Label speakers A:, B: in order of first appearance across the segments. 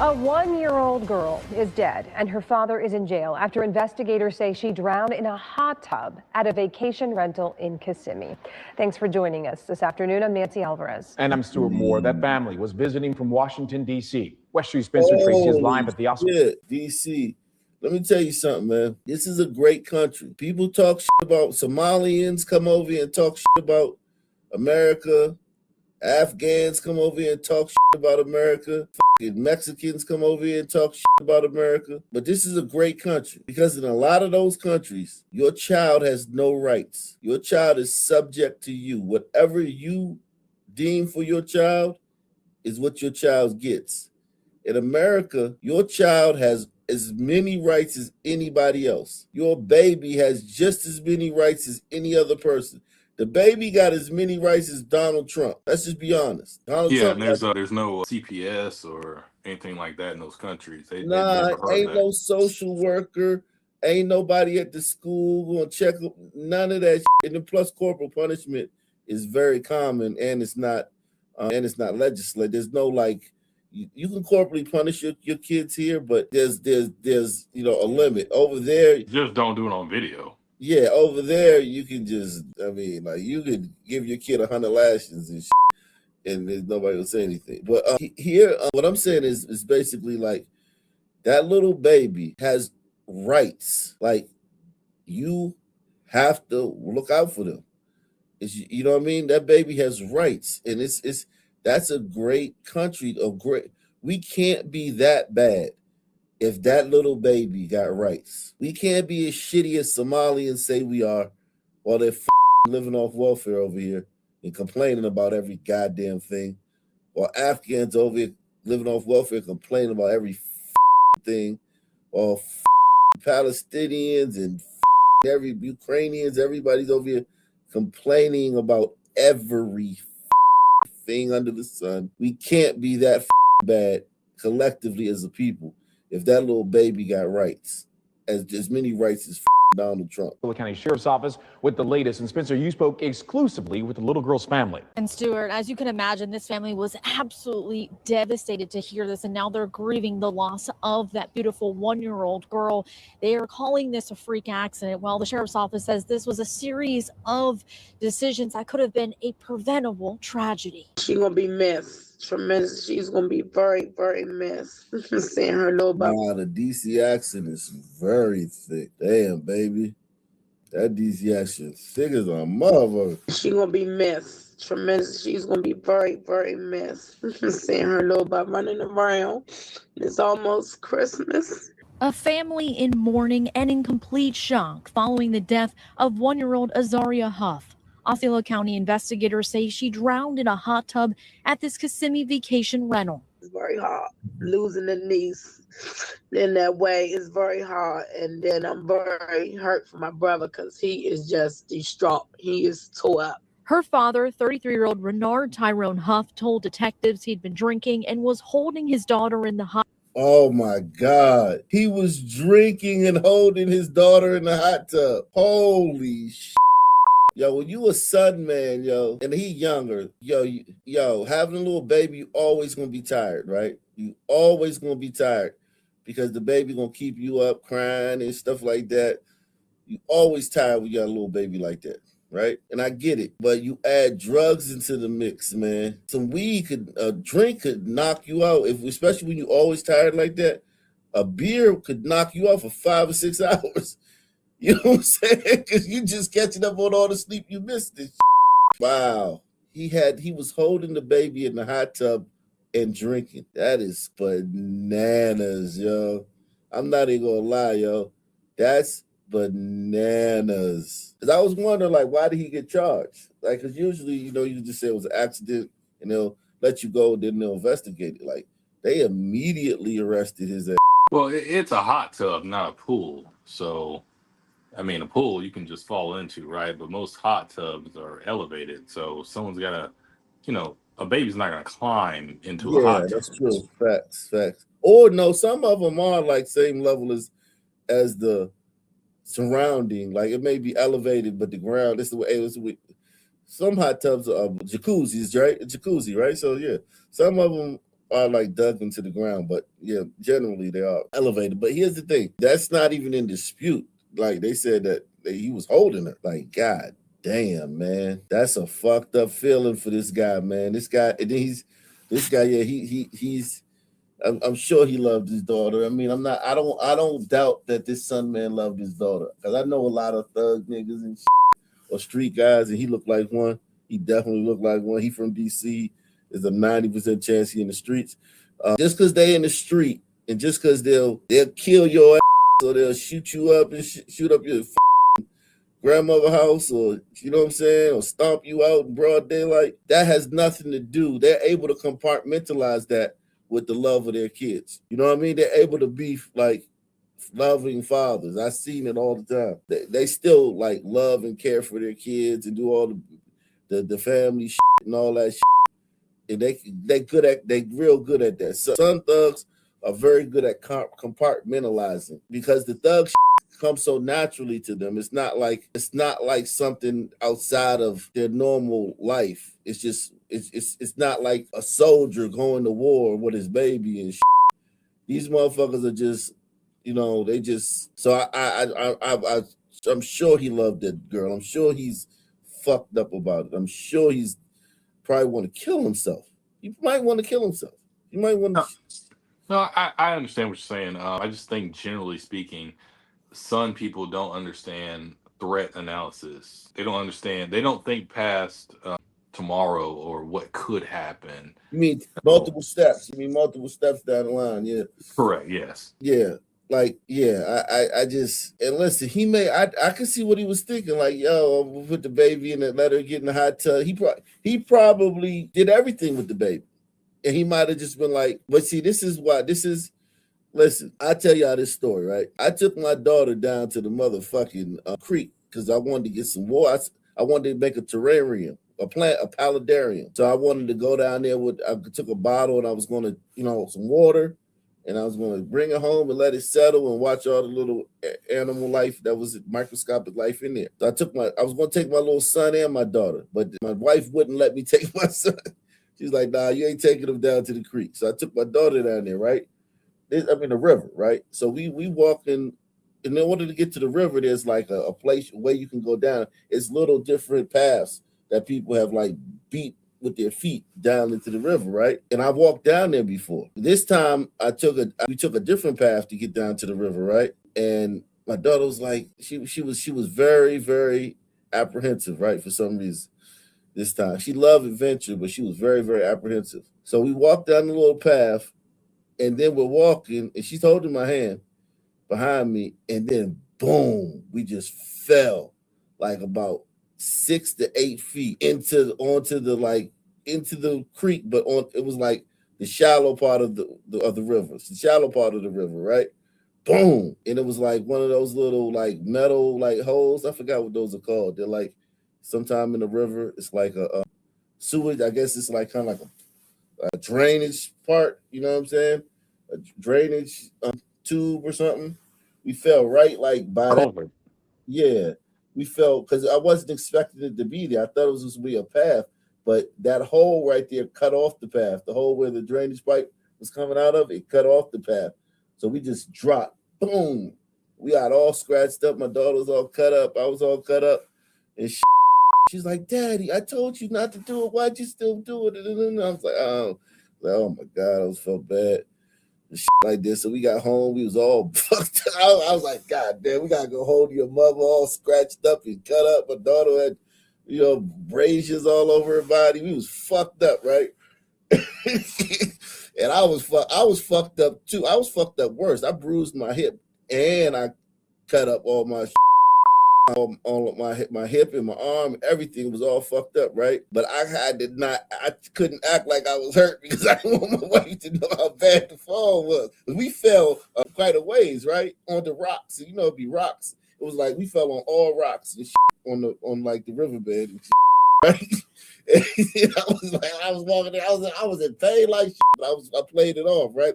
A: A one-year-old girl is dead and her father is in jail after investigators say she drowned in a hot tub at a vacation rental in Kissimmee. Thanks for joining us this afternoon. I'm Nancy Alvarez.
B: And I'm Stuart Moore. That family was visiting from Washington, D.C. West Street Spencer Tracy is live at the Oscar.
C: Yeah, D.C. Let me tell you something, man. This is a great country. People talk shit about Somalians come over here and talk shit about America. Afghans come over here and talk shit about America. Fucking Mexicans come over here and talk shit about America. But this is a great country because in a lot of those countries, your child has no rights. Your child is subject to you. Whatever you deem for your child is what your child gets. In America, your child has as many rights as anybody else. Your baby has just as many rights as any other person. The baby got as many rights as Donald Trump. Let's just be honest. Donald Trump
D: and there's no CPS or anything like that in those countries. They've
C: nah,
D: never heard
C: ain't
D: of that.
C: no social worker. Ain't nobody at the school gonna check up. None of that shit. And then plus corporal punishment is very common and it's not legislated. There's no like you can corporally punish your kids here, but there's a limit. Over there,
D: Just don't do it on video.
C: yeah, over there you can just, you could give your kid 100 lashes and shit, and there's nobody will say anything. But here, what I'm saying is basically like that little baby has rights. Like you have to look out for them. You know what I mean? That baby has rights, and that's a great country. We can't be that bad. If that little baby got rights, we can't be as shitty as Somalians say we are while they're living off welfare over here and complaining about every goddamn thing, while Afghans over here living off welfare complaining about every thing, while Palestinians and every Ukrainians, everybody's over here complaining about every thing under the sun. We can't be that bad collectively as a people. If that little baby got rights, as many rights as Donald Trump.
B: County Sheriff's Office with the latest. And Spencer, you spoke exclusively with the little girl's family.
E: And Stuart, as you can imagine, this family was absolutely devastated to hear this. And now they're grieving the loss of that beautiful one-year-old girl. They are calling this a freak accident. Well, the Sheriff's Office says this was a series of decisions that could have been a preventable tragedy.
F: She's going to be missed. Tremendous. She's going to be very, very missed. Seeing her little baby.
C: Wow, the DC accent is very thick. Damn, baby. That DC accent thick as a motherfucker.
F: She's going to be missed. Tremendous. She's going to be very, very missed. Seeing her little baby running around. It's almost Christmas.
E: A family in mourning and in complete shock following the death of one-year-old Azaria Huff. Osceola County investigators say she drowned in a hot tub at this Kissimmee vacation rental.
F: It's very hard. Losing a niece in that way is very hard. And then I'm very hurt for my brother because he is just distraught. He is tore up.
E: Her father, 33-year-old Renard Tyrone Huff, told detectives he'd been drinking and was holding his daughter in the hot.
C: Oh my God. He was drinking and holding his daughter in the hot tub. Holy shit. Yo, when you a son, man, and he younger, having a little baby, you always gonna be tired, right? You always gonna be tired because the baby gonna keep you up crying and stuff like that. You always tired when you got a little baby like that, right? And I get it, but you add drugs into the mix, man. Some weed a drink could knock you out, especially when you always tired like that. A beer could knock you out for 5 or 6 hours. You know what I'm saying? Because you just catching up on all the sleep you missed. This wow. He was holding the baby in the hot tub and drinking. That is bananas, yo. I'm not even gonna lie, yo. That's bananas. Because I was wondering, like, why did he get charged? Like, because usually, you just say it was an accident and they'll let you go, then they'll investigate it. Like, they immediately arrested his ass.
D: Well, it's a hot tub, not a pool. So, a pool you can just fall into, right? But most hot tubs are elevated. So someone's got to, a baby's not going to climb into a hot tub.
C: That's true. Facts. Or no, some of them are like same level as the surrounding. Like it may be elevated, but the ground, this is the way some hot tubs are jacuzzis, right? A jacuzzi, right? So yeah, some of them are like dug into the ground, but yeah, generally they are elevated. But here's the thing, that's not even in dispute. Like they said that he was holding her. Like, God damn, man, that's a fucked up feeling for this guy, man. This guy, and then yeah, he's. I'm sure he loved his daughter. I mean, I don't doubt that this son man loved his daughter, because I know a lot of thug niggas and shit, or street guys, and he looked like one. He definitely looked like one. He from DC. There's a 90% chance he in the streets. Just because they in the street, and just because they'll kill your ass, or they'll shoot you up and shoot up your grandmother house, or you know what I'm saying, or stomp you out in broad daylight, that has nothing to do. They're able to compartmentalize that with the love of their kids. You know what I mean? They're able to be like loving fathers. I've seen it all the time. They still like love and care for their kids and do all the family shit and all that shit. And they real good at that. So some thugs are very good at compartmentalizing, because the thug shit comes so naturally to them. It's not like something outside of their normal life. It's just it's not like a soldier going to war with his baby and shit. These motherfuckers are just, you know, they just. So I'm sure he loved that girl. I'm sure he's fucked up about it. I'm sure he's probably want to kill himself. He might want to kill himself. He might want to.
D: No, I understand what you're saying. I just think, generally speaking, some people don't understand threat analysis. They don't understand. They don't think past tomorrow or what could happen.
C: You mean multiple steps? You mean multiple steps down the line? Yeah.
D: Correct. Yes.
C: Yeah. Like, yeah, I just, and listen, I could see what he was thinking. Like, yo, I'm gonna put the baby in and let her get in the hot tub. He probably did everything with the baby. And he might have just been like, but see, listen, I'll tell y'all this story, right? I took my daughter down to the motherfucking creek because I wanted to get some water. I wanted to make a terrarium, a paludarium. So I wanted to go down there I took a bottle and I was going to, some water. And I was going to bring it home and let it settle and watch all the little animal life that was microscopic life in there. So I was going to take my little son and my daughter, but my wife wouldn't let me take my son. She's like, nah, you ain't taking him down to the creek. So I took my daughter down there, right? The river, right? So we walking, and in order to get to the river, there's like a place where you can go down. It's little different paths that people have like beat with their feet down into the river, right? And I walked down there before. This time we took a different path to get down to the river, right? And my daughter was like, she was very, very apprehensive, right? For some reason this time. She loved adventure, but she was very, very apprehensive. So we walked down the little path, and then we're walking, and she's holding my hand behind me, and then boom, we just fell like about 6 to 8 feet into the creek, but it was like the shallow part of the river. It's the shallow part of the river, right? Boom. And it was like one of those little like metal like holes. I forgot what those are called. They're like sometime in the river, it's like a sewage. I guess it's like kind of like a drainage part, you know what I'm saying? A drainage tube or something. We fell right like by that. Yeah. We fell because I wasn't expecting it to be there. I thought it was just be a path, but that hole right there cut off the path. The hole where the drainage pipe was coming out of, it cut off the path. So we just dropped. Boom. We got all scratched up. My daughter was all cut up. I was all cut up. And she's like, Daddy, I told you not to do it. Why'd you still do it? And I was like, oh my God, I felt bad. Like this. So we got home. We was all fucked up. I was like, God damn, we gotta go hold your mother all scratched up and cut up. My daughter had, braziers all over her body. We was fucked up, right? And I was fucked up too. I was fucked up worse. I bruised my hip and I cut up all my all my hip and my arm, everything was all fucked up, right? But I couldn't act like I was hurt because I didn't want my wife to know how bad the fall was. We fell quite a ways, right, on the rocks. It'd be rocks. It was like we fell on all rocks and on like the riverbed and right? And I was walking there. I was in pain like shit, but I played it off, right?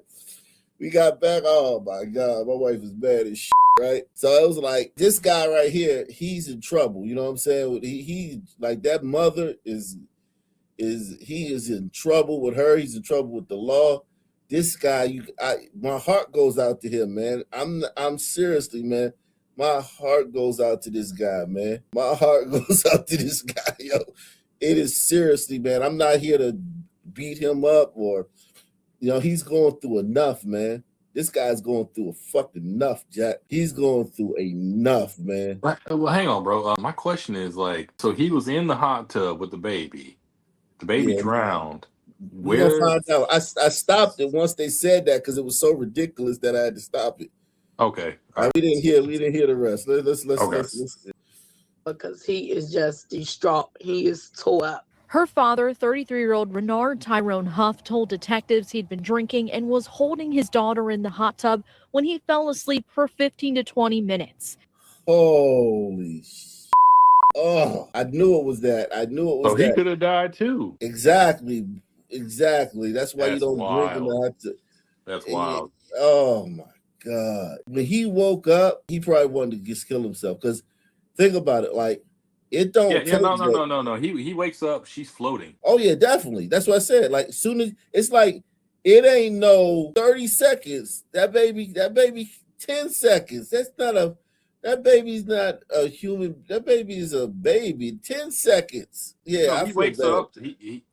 C: We got back. Oh my God, my wife is bad as shit. Right, so it was like this guy right here, he's in trouble. You know what I'm saying? He like that mother is he is in trouble with her. He's in trouble with the law. This guy, my heart goes out to him, man. I'm seriously, man. My heart goes out to this guy, man. My heart goes out to this guy, yo. It is seriously, man. I'm not here to beat him up or, he's going through enough, man. This guy's going through a fucking enough, Jack. He's going through enough, man.
D: Well, hang on, bro. My question is so he was in the hot tub with the baby. The baby drowned.
C: We're gonna find out. I stopped it once they said that because it was so ridiculous that I had to stop it.
D: Okay.
C: All right. We didn't hear the rest. Let's
F: because he is just distraught. He is tore up.
E: Her father, 33-year-old Renard Tyrone Huff, told detectives he'd been drinking and was holding his daughter in the hot tub when he fell asleep for 15 to 20 minutes.
C: Holy shit. Oh, I knew it was that.
D: So he could have died too.
C: Exactly. That's why you don't drink in the hot tub.
D: That's wild.
C: Oh my God. When he woke up, he probably wanted to just kill himself. Because think about it, like, it don't.
D: No. He wakes up, she's floating.
C: Oh yeah, definitely. That's what I said. Like, soon as it's like, it ain't no 30 seconds. That baby 10 seconds. That baby's not a human. That baby is a baby. 10 seconds. Yeah.
D: He wakes up. He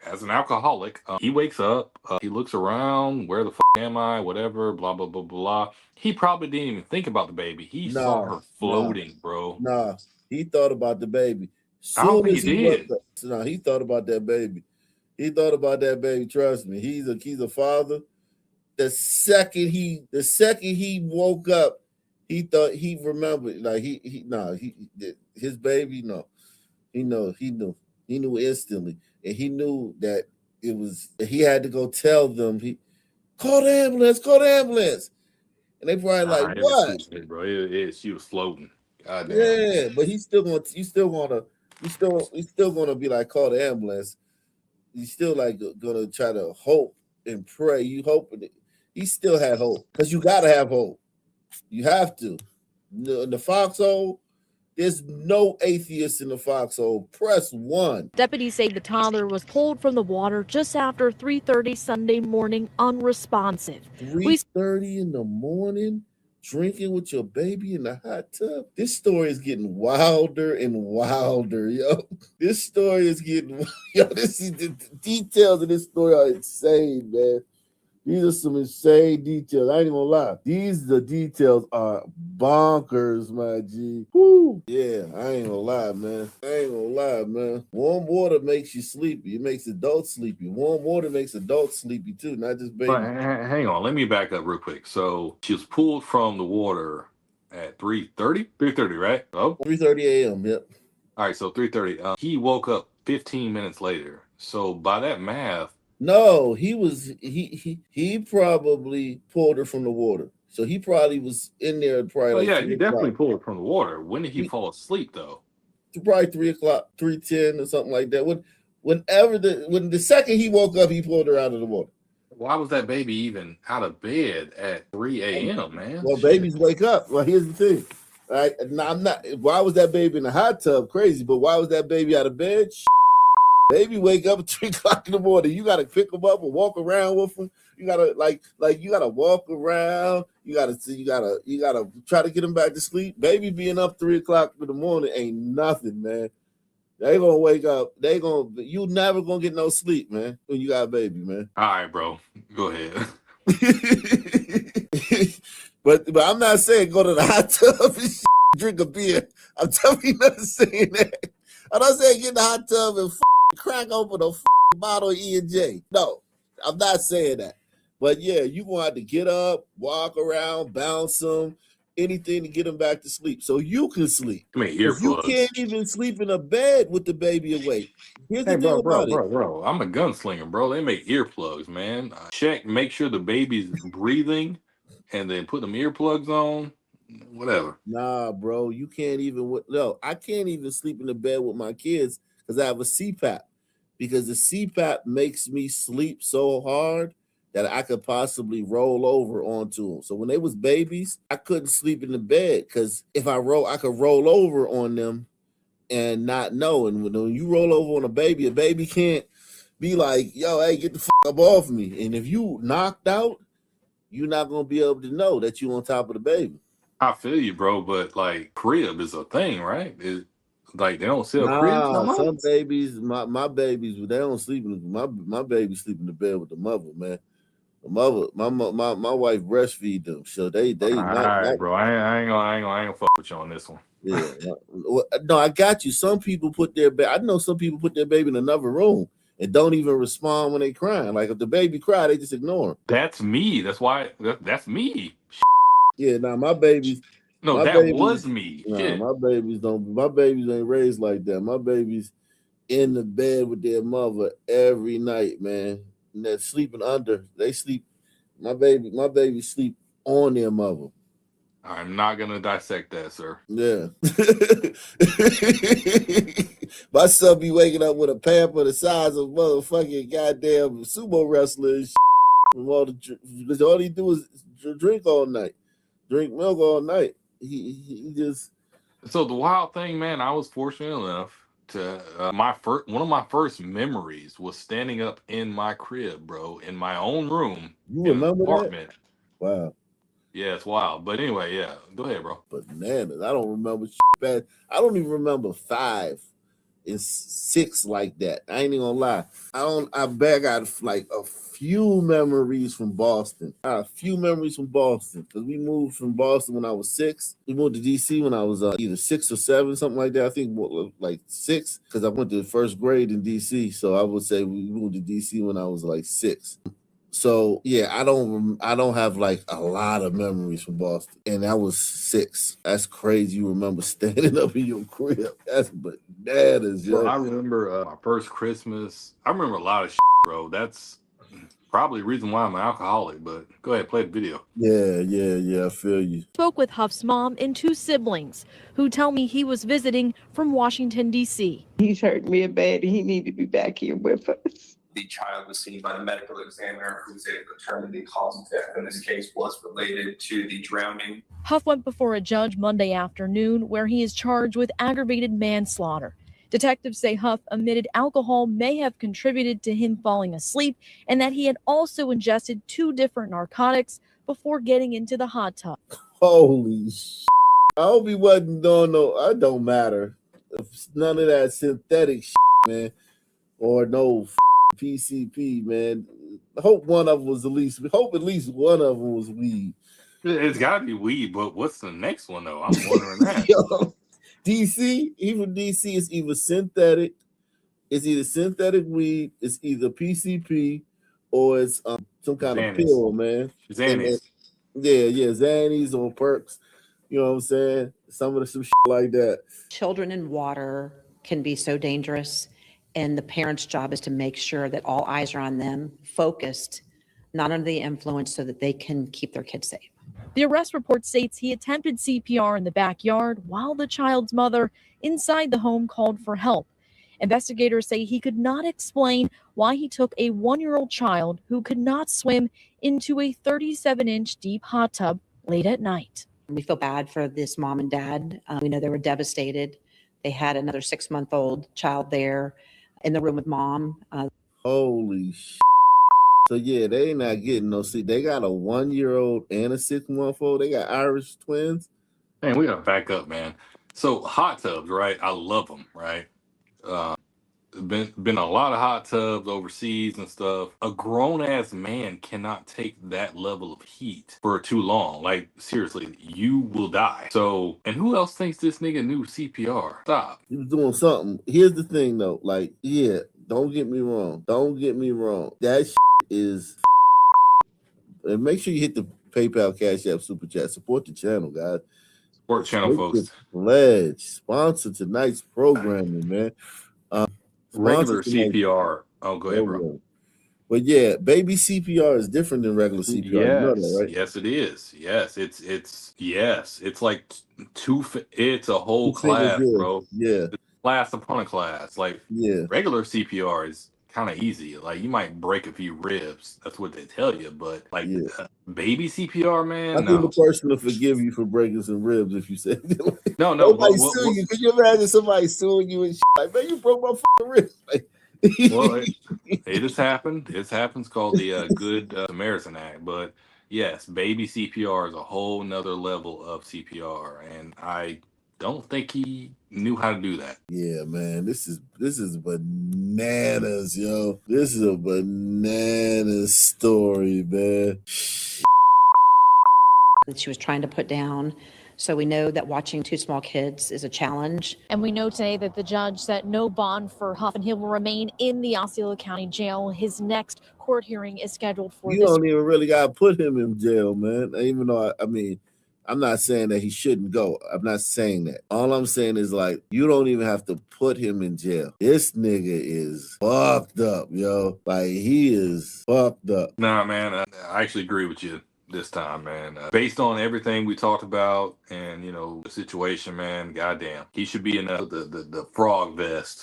D: as an alcoholic, he wakes up. He looks around. Where the fuck am I? Whatever. Blah blah blah blah. He probably didn't even think about the baby. He saw her floating, bro.
C: Nah, he thought about the baby.
D: I don't think he did.
C: He thought about that baby. He thought about that baby. Trust me. He's a father. The second he woke up, he thought he remembered. Like his baby. No, he knew instantly, and he knew that he had to go tell them. He call the ambulance, and they probably like, what,
D: bro? She was floating. God damn.
C: Yeah, but he's still gonna be like, call the ambulance. He's still like gonna try to hope and pray. You hoping it. He still had hope because you gotta have hope. You have to. In the foxhole, there's no atheists in the foxhole. Press 1.
E: Deputies say the toddler was pulled from the water just after 3:30 Sunday morning, unresponsive.
C: 3:30 in the morning, drinking with your baby in the hot tub. This story is getting wilder and wilder, yo. This story is getting, the details of this story are insane, man. These are some insane details. I ain't gonna lie. The details are bonkers, my G. Woo. Yeah, I ain't gonna lie, man. Warm water makes you sleepy. It makes adults sleepy. Warm water makes adults sleepy too, not just babies.
D: But hang on, let me back up real quick. So she was pulled from the water at 3:30? 3:30, right? Oh,
C: 3:30 a.m., yep.
D: All right, so 3:30. He woke up 15 minutes later. So by that math,
C: no, he probably pulled her from the water. So he probably was in there probably.
D: He definitely pulled her from the water. When did he fall asleep though?
C: Probably 3 o'clock, 3:10 or something like that. When the second he woke up, he pulled her out of the water.
D: Why was that baby even out of bed at 3 a.m., man?
C: Well, babies wake up. Well, here's the thing. All right, now I'm not. Why was that baby in the hot tub? Crazy, but why was that baby out of bed? Baby wake up at 3 o'clock in the morning. You gotta pick them up and walk around with them. You gotta you gotta walk around. You gotta try to get them back to sleep. Baby being up 3 o'clock in the morning ain't nothing, man. They gonna wake up. You never gonna get no sleep, man, when you got a baby, man.
D: All right, bro. Go ahead.
C: but I'm not saying go to the hot tub and drink a beer. I'm telling you, not saying that. I'm not saying get in the hot tub and crack open a bottle of E&J. No, I'm not saying that. But yeah, you're going to have to get up, walk around, bounce them, anything to get them back to sleep so you can sleep.
D: I mean, earplugs.
C: You can't even sleep in a bed with the baby awake. Here's the thing about it.
D: Bro, I'm a gunslinger, bro. They make earplugs, man. Make sure the baby's breathing, and then put them earplugs on. Whatever.
C: Nah, bro, you can't even. No, I can't even sleep in the bed with my kids because I have a CPAP. Because the CPAP makes me sleep so hard that I could possibly roll over onto them. So when they was babies, I couldn't sleep in the bed because if I could roll over on them and not know. And when you roll over on a baby can't. be like, yo, hey, get the fuck up off me. And if you knocked out, you're not gonna be able to know that you on top of the baby.
D: I feel you, bro, but like crib is a thing, right? Like they don't sell cribs no
C: Nah,
D: more.
C: some babies, my babies, they don't sleep in my babies sleep in the bed with the mother, man. The mother, my wife breastfeed them, so they
D: All right, bro. I ain't gonna fuck with you on this one.
C: yeah. No, I got you. Some people put their I know some people put their baby in another room and don't even respond when they crying. Like if the baby cry, they just ignore them.
D: That's me. That's why that's me.
C: Yeah, now my babies.
D: No,
C: My
D: that
C: babies,
D: was me.
C: nah,
D: Shit.
C: my babies ain't raised like that. My babies in the bed with their mother every night, man. And they're sleeping under. They sleep. My baby sleep on their mother.
D: I'm not gonna dissect that, sir.
C: Yeah. My son be waking up with a pamper the size of motherfucking goddamn sumo wrestler and from because all he do is drink all night. Drink milk all night. He just
D: So the wild thing, man, I was fortunate enough to one of my first memories was standing up in my crib, bro, in my own room
C: you
D: in an
C: remember that?
D: apartment.
C: Wow.
D: Yeah, it's wild. But anyway, yeah, go ahead, bro.
C: Bananas. I don't remember bad. I don't even remember 5 and 6 like that. I ain't even gonna lie. I bet I got like a few memories from Boston. A few memories from Boston. Because we moved from Boston when I was 6. We moved to DC when I was either 6 or 7, something like that. I think like 6, because I went to the first grade in DC. So I would say we moved to DC when I was like 6. So yeah, I don't have like a lot of memories from Boston, and that was 6. That's crazy. You remember standing up in your crib? That's bananas,
D: Bro,
C: yo.
D: I remember my first Christmas. I remember a lot of shit, bro. That's probably the reason why I'm an alcoholic. But go ahead, play the video.
C: Yeah. I feel you.
E: Spoke with Huff's mom and 2 siblings who tell me he was visiting from Washington, D.C.
G: He's hurt me bad and he needed to be back here with us.
H: The child was seen by the medical examiner who was able to determine the cause of death in this case was related to the drowning.
E: Huff went before a judge Monday afternoon where he is charged with aggravated manslaughter. Detectives say Huff admitted alcohol may have contributed to him falling asleep and that he had also ingested 2 different narcotics before getting into the hot tub.
C: Holy shit. I hope he wasn't doing no. It don't matter. None of that synthetic shit, man, or no PCP, man. Hope at least one of them was weed.
D: It's got to be weed, but what's the next one though? I'm wondering that.
C: Yo, DC, even DC is either synthetic. It's either synthetic weed. It's either PCP, or it's some kind of pill, man.
D: Xannies.
C: Yeah, Xannies or perks. You know what I'm saying? Some shit like that.
I: Children in water can be so dangerous, and the parent's job is to make sure that all eyes are on them, focused, not under the influence, so that they can keep their kids safe.
E: The arrest report states he attempted CPR in the backyard while the child's mother inside the home called for help. Investigators say he could not explain why he took a 1-year-old child who could not swim into a 37-inch deep hot tub late at night.
I: We feel bad for this mom and dad. We know they were devastated. They had another 6-month-old child there in the room with mom.
C: Holy shit. So yeah, they ain't not getting no sleep. They got a 1-year-old and a 6-month-old. They got Irish twins.
D: Man, we gotta back up, man. So hot tubs, right? I love them, right? Been a lot of hot tubs overseas and stuff. A grown ass man cannot take that level of heat for too long. Like seriously, you will die. So, and who else thinks this nigga knew CPR? Stop.
C: He was doing something. Here's the thing though, like, yeah, don't get me wrong. That shit is, and make sure you hit the PayPal, Cash App, Super Chat. Support the channel, guys.
D: Support channel, folks.
C: Pledge. Sponsor tonight's programming, man.
D: Regular CPR. Oh, go ahead, bro.
C: But yeah, baby CPR is different than regular CPR.
D: Yes,
C: you know that, right?
D: Yes, it is. Yes, it's like it's a whole class, bro.
C: Yeah,
D: class upon a class. Like regular CPR is kind of easy. Like you might break a few ribs. That's what they tell you. But like baby CPR, man,
C: I think the person will forgive you for breaking some ribs if you say
D: no.
C: Nobody sue you. Could you imagine somebody suing you and shit? Like, man, you broke my fucking ribs. Like,
D: Well, it has happened. It's happened. It's called the Good Samaritan Act. But yes, baby CPR is a whole nother level of CPR, and I don't think he knew how to do that.
C: Yeah, man, this is bananas, yo. This is a bananas story, man.
I: That she was trying to put down. So we know that watching two small kids is a challenge.
E: And we know today that the judge set no bond for Huff, and he will remain in the Osceola County Jail. His next court hearing is scheduled for
C: You
E: this.
C: don't even really gotta put him in jail, man. Even though I mean, I'm not saying that he shouldn't go. I'm not saying that. All I'm saying is like, you don't even have to put him in jail. This nigga is fucked up, yo. Like, he is fucked up.
D: Nah, man, I actually agree with you this time, man. Based on everything we talked about and, you know, the situation, man, goddamn, he should be in the frog vest.